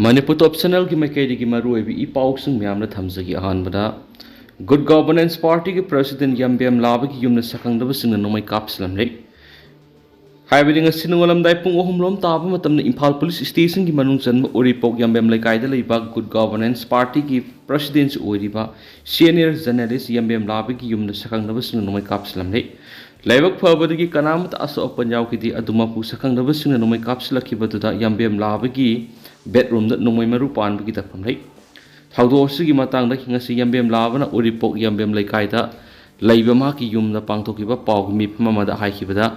Manipur Top Channel की मैकेरी की मरु AB ई पाउक्संग म्यामना थमजगी अहानबदा good governance party के प्रेसिडेंट यम्बेम लाब की युमना सखंगदब सिंह नोंगमई कापसिलमले हाइबदिंग सिनुवलमदाय पुंग अहुमलोम ताब मतमना इम्फाल पुलिस स्टेशन की मनुंग चनब ओरिपोक यम्बेम लेकायदा लेबा गुड गवर्नेंस पार्टी की प्रेसिडेंट ओरिबा सीनियर जर्नलिस्ट यम्बेम लाब की युमना सखंगदब सिंह नोंगमई कापसिलमले लाइबक फबदगी कनामत असो अपन यावकिदि अदुमापु सखंगदब सिंह नोंगमई कापसिलखिबदुदा यम्बेम लाब की बेडरूम नोंगमई मरु पानबगी दफम लै थाउदोसगी मतंग हिंगसी यम्बेम लाबना ओरिपोक यम्बेम लेकायदा लैबा माकी युमना पांगथोकिबा पाउगी मिफम अमदा हाइखिबदा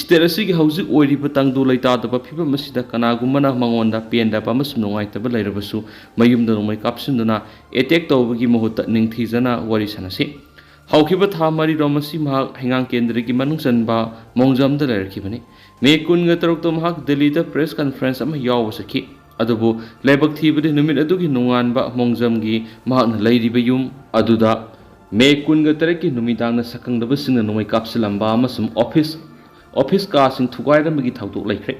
स्टेट असगी हौजिक ओरिबा तंगदु लैतादबा फिबम असिदा कनागुमना मंगोंदा पेंदाबा अमसु नोंगाइतबा लैरबसु मयुमदा नोंगमई कापसिनदुना एटेक तौबगी महुत्ता निंगथीजना वरि सनसी हौखिबा था मरी रोमसी महाक हिंगांग केंद्र की मनुंग चनबा मोंगजमदा लैरखिबने मे कुनगा तरुक तो महाक दिल्लीदा प्रेस कॉन्फ्रेंस अमा याव सखी अदुबु लेबक थीबदि नुमित अदुगी नोंगानबा मोंगजमगी महाकना लैरिबा युम अदुदा मे कुनगा तरकी नुमिदांगना सखंगदब सिंह नोंगमई कापसिलंबा अमसुम ऑफिस कासिंग थुगाइरमगी थाउदोक लैख्रे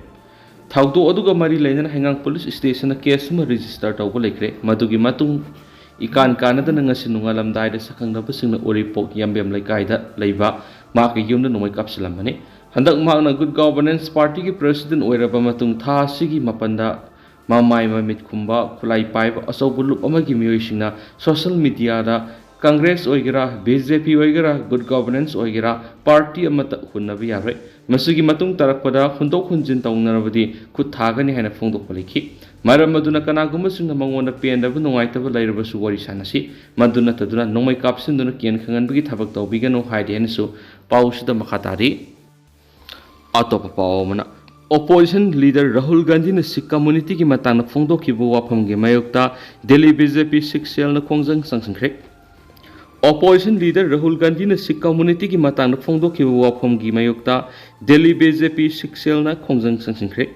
थाउदोक अदुगा मरी लैनना हिंगांग पुलिस स्टेशन केस अमा रजिस्टर तौबा लैख्रे मदुगी मतुंग Icahn कानदना ngasi nungalamdaida sakhangdaba singna oripok yambem laikaida leiba maaki yumna nomai kapsilamane handak maakna good governance party ki president oiraba matung tha sigi mapanda mamai mamit khumba khulai paiba asobulup amagi miyoi social media da Congress oigera BJP oigera good governance oigera party amata hunnabi yare masugi matung tarakpada khundok khunjin taungnarabadi khut thagani haina phongdokpa lekhi maram maduna kanaguma singna mangona pendaba nungaitaba lairabasu wari sanasi maduna taduna nongmai kapsinduna kian khanganbagi thabak tawbiganu haide hanasu pausida makhatari atopa pawmana opposition leader Rahul Gandhi ne Sikh community ki matana phongdokhibu wafam ge mayokta Delhi BJP Sikh cell na khongjang sangsangkhrek Opposition leader Rahul Gandhi ne Sikh community ki matang phongdokhibu wafam gi mayokta Delhi BJP Sikh cell na khongjang sangsingkhre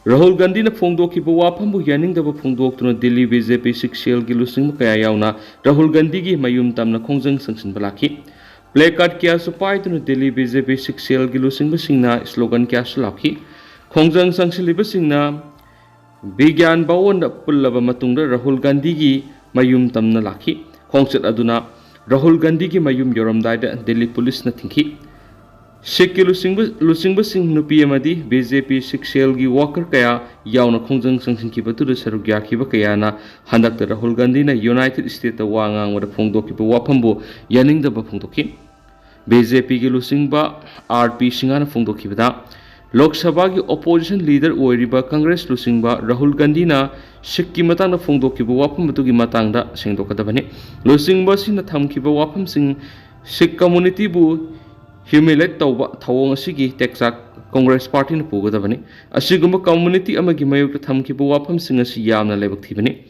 Rahul Gandhi ne phongdokhibu wafam bu yaningdaba phongdoktuna Delhi BJP Sikh cell gi lusing kaya yauna Rahul Gandhi gi mayum tamna khongjang sangsin balaki placard kya supai tuna Delhi BJP Sikh cell gi lusing singna slogan kya sulaki khongjang sangsiliba singna Bigyan bawon pullaba matungda Rahul Gandhi gi mayum tamna laki khongchat aduna Rahul Gandhi ki mayum yoramdaida Delhi police na thinki Sikh ki lusingba sing nupi amadi BJP Sikh cell gi worker kaya yauna khongjang sangsing ki batu sarugya ki ba kaya na handak da Rahul Gandhi na United States ta wangang wada phongdok ki ba waphambo yaning da ba phongdoki BJP ki lusingba RP singana phongdok ki ba Lok Sabha ki opposition leader oiriba Congress lusingba Rahul Gandhi na Sikh ki matang na phongdokhiba wafam batugi matang da sengdokadabani lusingba sina thamkhiba wafam sing Sikh community bu humiliate tawba thawong asigi Texas Congress party na pugadabani asigumba community amagi mayok thamkhiba wafam sing asi yamna lebak thibani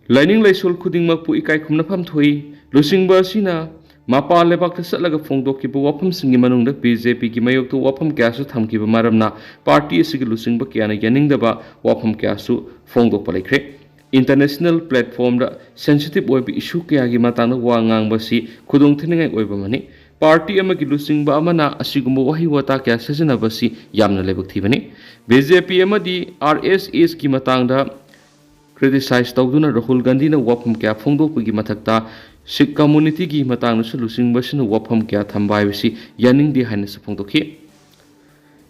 lining laisol khudingmak pu ikai khumna pham thui lusingba sina Mapa lebak satlaga phongdokhiba wafam singi manungda BJP ki mayoktu wafam kyasu thamkiba maramna party asigi lusingba kyana yaningdaba wafam kyasu phongdokpa lekhre international platform da sensitive oibi issue kya gi matana wangang basi khudong thiningai oiba mani party amagi lusingba amana asigumba wahi wata kya sajana basi yamna lebak thibani BJP amadi RSS ki matangda criticize tawduna Rahul Gandhi na wafam kya phongdokpa gi mathakta Sikh community ki matang na lusingba sina wafam kya thambai bisi yaning di haina saphongdokhi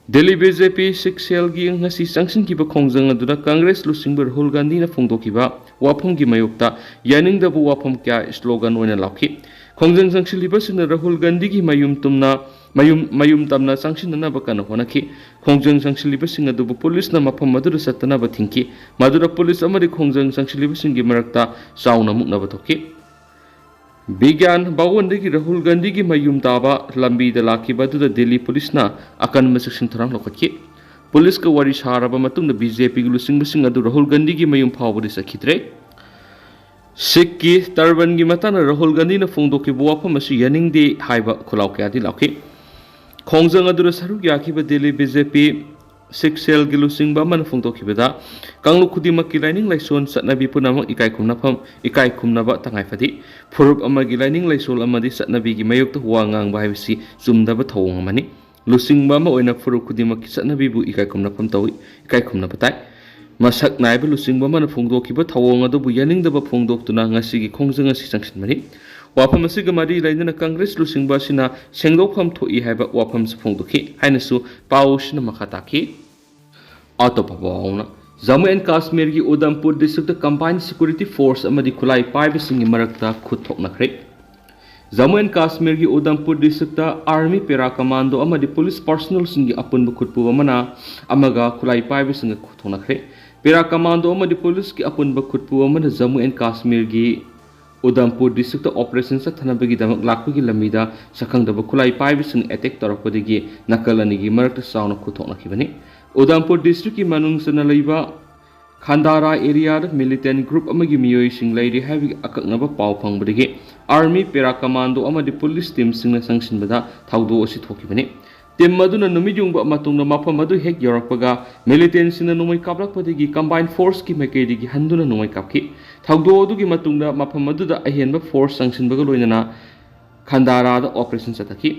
Delhi BJP Sikh cell gi ngasi sangsin ki ba khongjang aduna Congress lusingba Rahul Gandhi na phongdokhi ba wafam gi mayokta yaning da bu wafam kya slogan oina lakhi khongjang sangsiliba sina Rahul Gandhi gi mayum tamna sangsin na ba kana honakhi khongjang sangsiliba singa du police na mafam madura satana ba thinki madura police amari khongjang sangsiliba singi marakta sauna mukna ba thokhi Bigyan bawon degi Rahul Gandhi ki mayum taba lambi da laki badu da Delhi police na akan masaksin tharang lokatki police ka wari saraba matung da BJP ki lusing basing adu Rahul Gandhi ki mayum phawbudi sakhitre Sikh ki tarban gi matana Rahul Gandhi na phongdoki buwapam masu yaning de haiba khulaw kya di lakhi khongjang adu saru kya ki ba Delhi BJP Sikh cell gi lusing ba man phongdoki bada kanglu khudimak ki lining laison satnabi punamang ikai khumna ba tangai fadi furup amagi lining laisol amadi satnabi gi mayok to wangang ba habisi zumda ba thawong amani lusing ba ma oina furup khudimak ki satnabi bu ikai khumna pham tawi ikai khumna batai masak naiba lusingba mana phongdokiba thawong adubu yaningdaba phongdoktuna ngasigi khongjang asi changsinmani wafam asiga mari lainana Congress lusingba sina sengdokham thoi haiba wafam se phongdoki hainasu pausna makhataki atopawna Jammu and Kashmir ki Udhampur district combined security force amadi khulai paiba singi marakta khuthoknakre Jammu and Kashmir ki Udhampur district army para commando amadi police personnel singi apunba khutpu amana amaga khulai paiba singi khuthoknakre para commando amadi police ki apunba khutpu amana Jammu and Kashmir ki Udhampur district operation sa thanabagi damak lakpagi lamida Sakhangdaba khulai paiba singi attack tarakpadagi nakalani gi marakta sauna khuthoknakibani Udhampur district ki manung sana laiba Khandara area militant group amagi miyoi sing lairi habi akaknaba pau phangbadagi army para commando amadi police team singna sangsinbada thawdo asi thokibani team maduna numijungba matungna mafam adu hek yorakpaga militant sina numai kaplakpadagi combined force ki maikaidigi handuna numai kapki thawdo adugi matungna mafam aduda ahenba force sangsinbaga loinana Khandara da operation sataki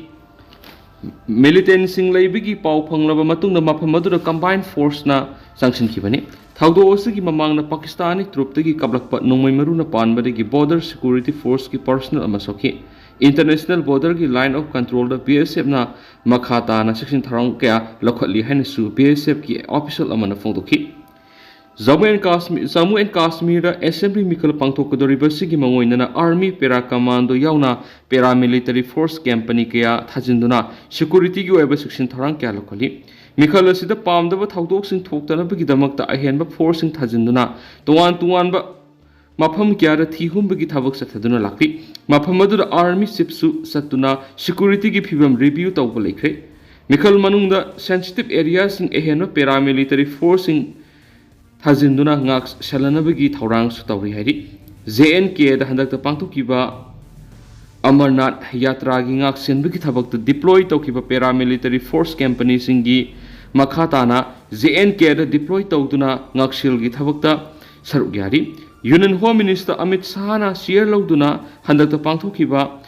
militant sing laibigi pau phanglaba matungna mafam aduda combined force na sangsinkibani Thawdo asigi mamangna Pakistani troop tagi kablakpa Nongmei maruna panbadagi border security force ki personnel amasoki international border ki line of control da BSF na makhata na section tharang kya lokhatli hainasu BSF ki official amana phongdoki Jammu and Kashmir da assembly mikal pangthokadoriba sigi mangoinana army para commando yauna paramilitary force company kya thajinduna security ki oiba section tharang kya lokali Mikhal asida pamdaba thawdok sing thoktanabagi damakta ahenba force sing thajinduna tuan ba mafam kyara thihumbagi thabak sathaduna lakpi mafam adura army shipsu satuna security gi phibam review tawba laikre Mikhal manungda sensitive areas sing ahenba paramilitary force sing thajinduna ngak salanabagi thawrang su tawri hairi JNK da handakta pangthokiba Amarnath Yatra gi ngak senbagi thabakta deploy tawkiba paramilitary force company singi makhatana JNK da deploy tawduna ngaksil gi thabakta saruk yari Union Home Minister Amit Shah na share lawduna handakta pangthokiba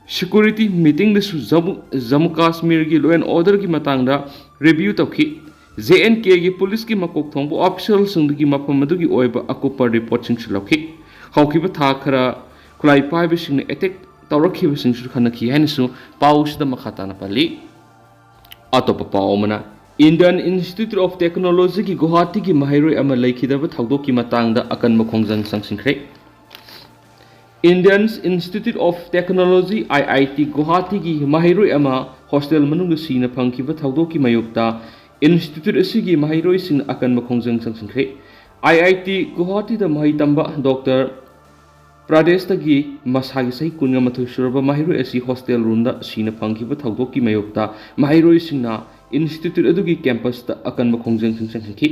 security meeting da su Jammu Kashmir gi law and order gi matangda review tawki JNK gi police gi makok thongbo official singgi mafam adugi oiba akupa report sing sulakhi hawkiba tha khara khulai paiba sing attack Taurakhi sing su khana ki hainisu paus da makhatana pali atopa paumana Indian Institute of Technology ki Guwahati ki mahairoi ama laikhidaba thawdok ki matangda akan makhongjang sangsinkhre Indian Institute of Technology IIT Guwahati ki mahairoi ama hostel manungda sina phangkiba thawdok ki mayokta Institute asigi mahairoi sing akan makhongjang sangsinkhre IIT Guwahati da mahai tamba Dr. Pradesh tagi masagi sai kunga mathu suraba mahiroi asi hostel room da sina phangkiba thawdok ki mayokta mahiroi singna institute adugi campus ta akan ba khongjang sangsinki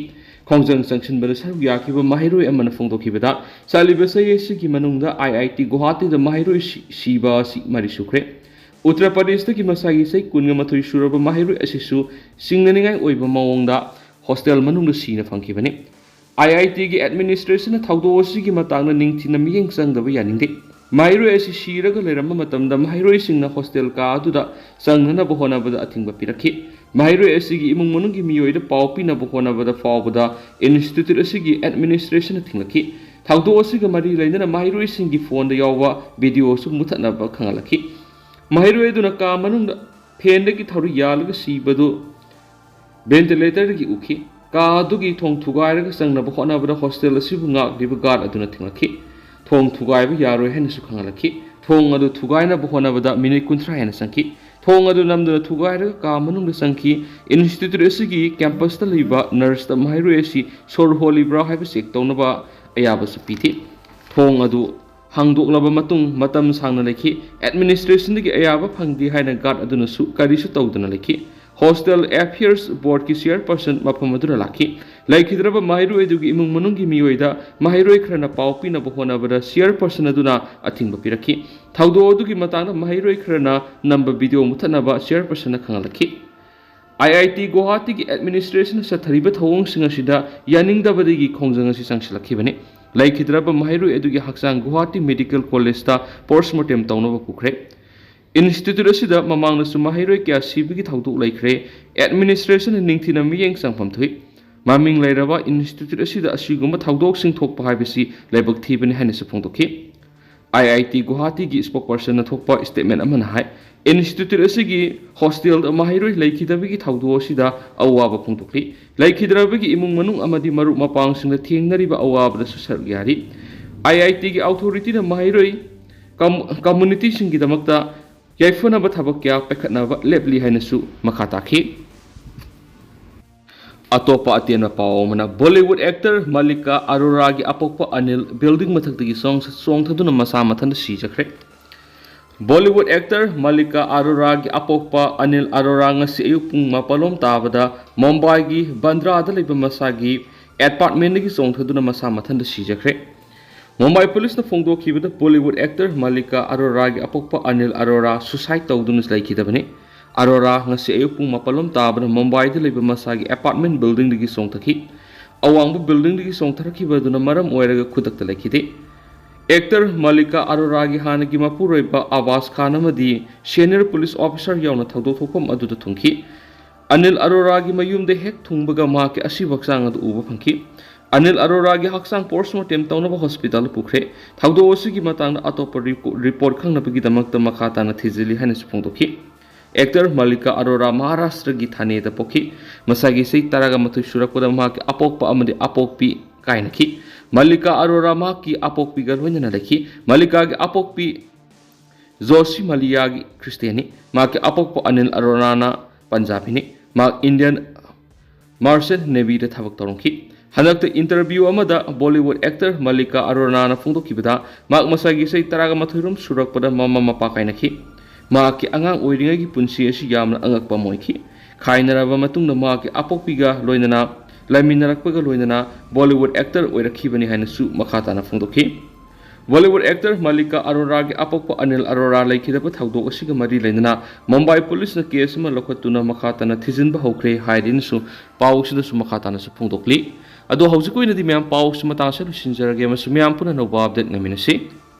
khongjang sangsin bala saru yakiba mahiroi amana phongdokibada saliba sai esi ki manungda IIT Guwahati da mahiroi siba si mari sukre Uttar Pradesh tagi masagi sai kunga mathu suraba mahiroi asi su singnaningai oiba mawongda hostel manungda sina phangkibani IIT ki administration thawdo asigi matangna ningthina miyeng sangdaba yaningde mairoi asi shiraga leramba matamda mairoi singna hostel ka aduda sangnana bohona bada athingba pirakhi mairoi asigi imung manungi miyoida pawpina bohona bada fawbada institute asigi administration thinglakhi thawdo asiga mari lainana mairoi singi phone da yawa video su muthatna ba khangalakhi mairoi duna ka manungda fen da ki tharu yalaga sibadu ventilator gi ukhi Kadugi thong thugai sang na bhona bada hostel asibu ngak diba guard aduna thinglakhi thong thugai ba yaroi hen su khangalakhi thong adu thugai na bhona bada minute kunthra hen sangki thong adu namduna thugai ra ka manung sangki institute asigi campus ta liba nurse ta mairoi asi sor holi bra haiba sek tawna ba ayaba su pithi thong adu hangdoklaba matung matam sangna lekhi administration dagi ayaba phangdi haina guard aduna su kari su tawduna lekhi Hostel Affairs Board ki chairperson mapamadura lakhi laikhidraba mahiru edugi imung manungi miyoida mahiroi khrana pawpi na bohona bada chairperson aduna athingba pirakhi thawdo adugi matangna mahiroi khrana number video muthana ba chairperson na khangalakhi IIT Guwahati ki administration sa thariba thawong singa sida yaningdabadagi khongjang asi sangsilakhi bane laikhidraba mahiroi edugi haksang Guwahati Medical College ta postmortem tawnaba pukre Institute asida mamang na sumahiroi kya sibigi thawduk laikre administration ningthina miyeng sangpham thui ꯃꯃꯤꯡ ꯂꯩꯔꯕ institute ꯑꯁꯤꯗ ꯑꯁꯤꯒꯨꯝꯕ ꯊꯧꯗꯣꯛꯁꯤꯡ ꯊꯣꯛꯄ ꯍꯥꯏꯕꯁꯤ ꯂꯥꯏꯕꯛ ꯊꯤꯕꯅꯤ ꯍꯥꯏꯅꯁꯨ ꯐꯣꯡꯗꯣꯛꯈꯤ꯫ IIT ꯒꯨꯋꯥꯍꯥꯇꯤꯒꯤ ꯁ꯭ꯄꯣꯛꯄꯔꯁꯟꯅ ꯊꯣꯛꯄ ꯁ꯭ꯇꯦꯠꯃꯦꯟꯠ ꯑꯃꯅ ꯍꯥꯏ ꯏꯟꯁꯇꯤꯇ꯭ꯌꯨꯠ ꯑꯁꯤꯒꯤ ꯍꯣꯁꯇꯦꯜꯗ ꯃꯍꯩꯔꯣꯏ ꯂꯩꯈꯤꯗꯕꯒꯤ ꯊꯧꯗꯣꯛ ꯑꯁꯤꯗ ꯑꯋꯥꯕ ꯐꯣꯡꯗꯣꯛꯂꯤ꯫ ꯂꯩꯈꯤꯗ꯭ꯔꯕꯒꯤ ꯏꯃꯨꯡ ꯃꯅꯨꯡ ꯑꯃꯗꯤ ꯃꯔꯨꯞ ꯃꯄꯥꯡꯁꯤꯡꯅ ꯊꯦꯡꯅꯔꯤꯕ ꯑꯋꯥꯕꯗꯁꯨ ꯁꯔꯨꯛ ꯌꯥꯔꯤ꯫ IITꯒꯤ ꯑꯣꯊꯣꯔꯤꯇꯤꯅ ꯃꯍꯩꯔꯣꯏ ꯀꯝꯃꯨꯅꯤꯇꯤꯁꯤꯡꯒꯤꯗꯃꯛꯇ ꯌꯥꯏꯐꯅꯕ ꯊꯕꯛ ꯀꯌꯥ ꯄꯥꯏꯈꯠꯅꯕ ꯂꯦꯞꯂꯤ ꯍꯥꯏꯅꯁꯨ ꯃꯈꯥ ꯇꯥꯈꯤ꯫ ꯑꯇꯣꯞꯄ ꯑꯇꯦꯟꯕ ꯄꯥꯎ ꯑꯃꯅ ꯕꯣꯂꯤꯋꯨꯗ ꯑꯦꯛꯇꯔ ꯃꯜꯂꯤꯀꯥ ꯑꯔꯣꯔꯥꯒꯤ ꯑꯄꯣꯛꯄ ꯑꯅꯤꯜ ꯕꯤꯜꯗꯤꯡ ꯃꯊꯛꯇꯒꯤ ꯆꯣꯡꯊꯗꯨꯅ ꯃꯁꯥ ꯃꯊꯟꯇ ꯁꯤꯖꯈ꯭ꯔꯦ꯫ ꯕꯣꯂꯤꯋꯨꯗ ꯑꯦꯛꯇꯔ ꯃꯜꯂꯤꯀꯥ ꯑꯔꯣꯔꯥꯒꯤ ꯑꯄꯣꯛꯄ ꯑꯅꯤꯜ ꯑꯔꯣꯔꯥ ꯉꯁꯤ ꯑꯌꯨꯛ ꯄꯨꯡ 4 ꯇꯥꯕꯗ ꯃꯨꯝꯕꯥꯏꯒꯤ ꯕꯥꯟꯗ꯭ꯔꯥꯗ ꯂꯩꯕ ꯃꯁꯥꯒꯤ ꯑꯦꯄꯥꯔꯠꯃꯦꯟꯠꯇꯒꯤ ꯆꯣꯡꯊꯗꯨꯅ ꯃꯁꯥ ꯃꯊꯟꯇ ꯁꯤꯖꯈ꯭ꯔꯦ꯫ ꯃꯨꯝꯕꯥꯏ ꯄꯨꯂꯤꯁꯅ ꯐꯣꯡꯗꯣꯛꯈꯤꯕꯗ ꯕꯣꯂꯤꯋꯨꯗ ꯑꯦꯛꯇꯔ ꯃꯜꯂꯤꯀꯥ ꯑꯔꯣꯔꯥꯒꯤ ꯑꯄꯣꯛꯄ ꯑꯅꯤꯜ ꯑꯔꯣꯔꯥ ꯁꯨꯁꯥꯏꯗ ꯇꯧꯗꯨꯅ ꯂꯩꯈꯤꯗꯕꯅꯤ꯫ ꯑꯔꯣꯔꯥ ꯉꯁꯤ ꯑꯌꯨꯛ ꯄꯨꯡ 4 ꯇꯥꯕꯗ ꯃꯨꯝꯕꯥꯏꯗ ꯂꯩꯕ ꯃꯁꯥꯒꯤ ꯑꯦꯄꯥꯔꯠꯃꯦꯟꯠ ꯕꯤꯜꯗꯤꯡꯗꯒꯤ ꯆꯣꯡꯊꯈꯤ꯫ ꯑꯋꯥꯡꯕ ꯕꯤꯜꯗꯤꯡꯗꯒꯤ ꯆꯣꯡꯊꯔꯛꯈꯤꯕꯗꯨꯅ ꯃꯔꯝ ꯑꯣꯏꯔꯒ ꯈꯨꯗꯛꯇ ꯂꯩꯈꯤꯗꯦ꯫ ꯑꯦꯛꯇꯔ ꯃꯜꯂꯤꯀꯥ ꯑꯔꯣꯔꯥꯒꯤ ꯍꯥꯟꯅꯒꯤ ꯃꯄꯨꯔꯣꯏꯕ ꯑꯕꯥꯁ ꯈꯥꯟ ꯑꯃꯗꯤ ꯁꯦꯅꯤꯌꯔ ꯄꯨꯂꯤꯁ ꯑꯣꯐꯤꯁꯥꯔ ꯌꯥꯎꯅ ꯊꯧꯗꯣꯛ ꯊꯣꯛꯐꯝ ꯑꯗꯨꯗ ꯊꯨꯡꯈꯤ꯫ ꯑꯅꯤꯜ ꯑꯔꯣꯔꯥꯒꯤ ꯃꯌꯨꯝꯗ ꯍꯦꯛ ꯊꯨꯡꯕꯒ ꯃꯍꯥꯛꯀꯤ ꯑꯁꯤꯕ ꯍꯛꯆꯥꯡ ꯑꯗꯨ ꯎꯕ ꯐꯪꯈꯤ꯫ ꯑꯅꯤꯜ ꯑꯔꯣꯔꯥꯒꯤ ꯍꯛꯆꯥꯡ ꯄꯣꯁꯠꯃꯣꯔꯇꯦꯝ ꯇꯧꯅꯕ ꯍꯣꯁꯄꯤꯇꯥꯜꯗ ꯄꯨꯈ꯭ꯔꯦ꯫ ꯊꯧꯗꯣꯛ ꯑꯁꯤꯒꯤ ꯃꯇꯥꯡꯗ ꯑꯇꯣꯞꯄ ꯔꯤꯄꯣꯔꯠ ꯈꯪꯅꯕꯒꯤꯗꯃꯛꯇ ꯃꯈꯥ ꯇꯥꯅ ꯊꯤꯖꯤꯜꯂꯤ ꯍꯥꯏꯅꯁꯨ ꯐꯣꯡꯗꯣꯛꯈꯤ꯫ ꯑꯦꯛꯇꯔ ꯃꯜꯂꯤꯀꯥ ꯑꯔꯣꯔꯥ ꯃꯍꯥꯔꯥꯁꯇ꯭ꯔꯒꯤ ꯊꯥꯅꯦꯗ ꯄꯣꯛꯈꯤ꯫ ꯃꯁꯥꯒꯤ ꯆꯍꯤ 11 ꯁꯨꯔꯛꯄꯗ ꯃꯍꯥꯛꯀꯤ ꯑꯄꯣꯛꯄ ꯑꯃꯗꯤ ꯑꯄꯣꯛꯄꯤ ꯀꯥꯏꯅꯈꯤ꯫ ꯃꯜꯂꯤꯀꯥ ꯑꯔꯣꯔꯥ ꯃꯍꯥꯛꯀꯤ ꯑꯄꯣꯛꯄꯤꯒ ꯂꯣꯏꯅꯅ ꯂꯩꯈꯤ꯫ ꯃꯜꯂꯤꯀꯥꯒꯤ ꯑꯄꯣꯛꯄꯤ ꯖꯣꯁꯤ ꯃꯜꯂꯤꯌꯥꯒꯤ ꯈ꯭ꯔꯤꯁꯇꯤꯌꯥꯅꯤ꯫ ꯃꯍꯥꯛꯀꯤ ꯑꯄꯣꯛꯄ ꯑꯅꯤꯜ ꯑꯔꯣꯔꯥꯅ ꯄꯟꯖꯥꯕꯤꯅꯤ꯫ ꯃꯍꯥꯛ ꯏꯟꯗꯤꯌꯟ ꯃꯥꯔꯆꯦꯟꯠ ꯅꯦꯚꯤꯗ ꯊꯕꯛ ꯇꯧꯔꯝꯈꯤ꯫ ꯍꯟꯗꯛꯇ ꯏꯟꯇꯔꯚ꯭ꯌꯨ ꯑꯃꯗ ꯕꯣꯂꯤꯋꯨꯗ ꯑꯦꯛꯇꯔ ꯃꯜꯂꯤꯀꯥ ꯑꯔꯣꯔꯥꯅ ꯐꯣꯡꯗꯣꯛꯈꯤꯕꯗ ꯃꯍꯥꯛ ꯃꯁꯥꯒꯤ ꯆꯍꯤ 11 ꯁꯨꯔꯛꯄꯗ ꯃꯃꯥ ꯃꯄꯥ ꯀꯥꯏꯅꯈꯤ꯫ ꯃꯍꯥꯛꯀꯤ ꯑꯉꯥꯡ ꯑꯣꯏꯔꯤꯉꯩꯒꯤ ꯄꯨꯟꯁꯤ ꯑꯁꯤ ꯌꯥꯝꯅ ꯑꯉꯛꯄ ꯑꯃ ꯑꯣꯏꯈꯤ꯫ ꯈꯥꯏꯅꯔꯕ ꯃꯇꯨꯡꯗ ꯃꯍꯥꯛꯀꯤ ꯑꯄꯣꯛꯄꯤꯒ ꯂꯣꯏꯅꯅ ꯂꯩꯃꯤꯟꯅꯔꯛꯄꯒ ꯂꯣꯏꯅꯅ ꯕꯣꯂꯤꯋꯨꯗ ꯑꯦꯛꯇꯔ ꯑꯣꯏꯔꯛꯈꯤꯕꯅꯤ ꯍꯥꯏꯅꯁꯨ ꯃꯈꯥ ꯇꯥꯅ ꯐꯣꯡꯗꯣꯛꯈꯤ꯫ ꯕꯣꯂꯤꯋꯨꯗ ꯑꯦꯛꯇꯔ ꯃꯜꯂꯤꯀꯥ ꯑꯔꯣꯔꯥꯒꯤ ꯑꯄꯣꯛꯄ ꯑꯅꯤꯜ ꯑꯔꯣꯔꯥ ꯂꯩꯈꯤꯗꯕ ꯊꯧꯗꯣꯛ ꯑꯁꯤꯒ ꯃꯔꯤ ꯂꯩꯅꯅ ꯃꯨꯝꯕꯥꯏ ꯄꯨꯂꯤꯁꯅ ꯀꯦꯁ ꯑꯃ ꯂꯧꯈꯠꯇꯨꯅ ꯃꯈꯥ ꯇꯥꯅ ꯊꯤꯖꯤꯟꯕ ꯍꯧꯈ꯭ꯔꯦ ꯍꯥꯏꯔꯤꯅꯁꯨ ꯄꯥꯎ ꯑꯁꯤꯗꯁꯨ ꯃꯈꯥ ꯇꯥꯅꯁꯨ ꯐꯣꯡꯗꯣꯛꯂꯤ꯫ ꯑꯗꯣ ꯍꯧꯖꯤꯛ ꯑꯣꯏꯅꯗꯤ ꯃꯌꯥꯝ ꯄꯥꯎ ꯑꯁꯤ ꯃꯇꯥꯡ ꯑꯁꯤꯗ ꯂꯣꯏꯁꯤꯟꯖꯔꯒꯦ ꯑꯃꯁꯨꯡ ꯃꯌꯥꯝ ꯄꯨꯟꯅ ꯑꯅꯧꯕ ꯑꯞꯗꯦꯠ ꯉꯥꯏꯃꯤꯟꯅꯁꯤ꯫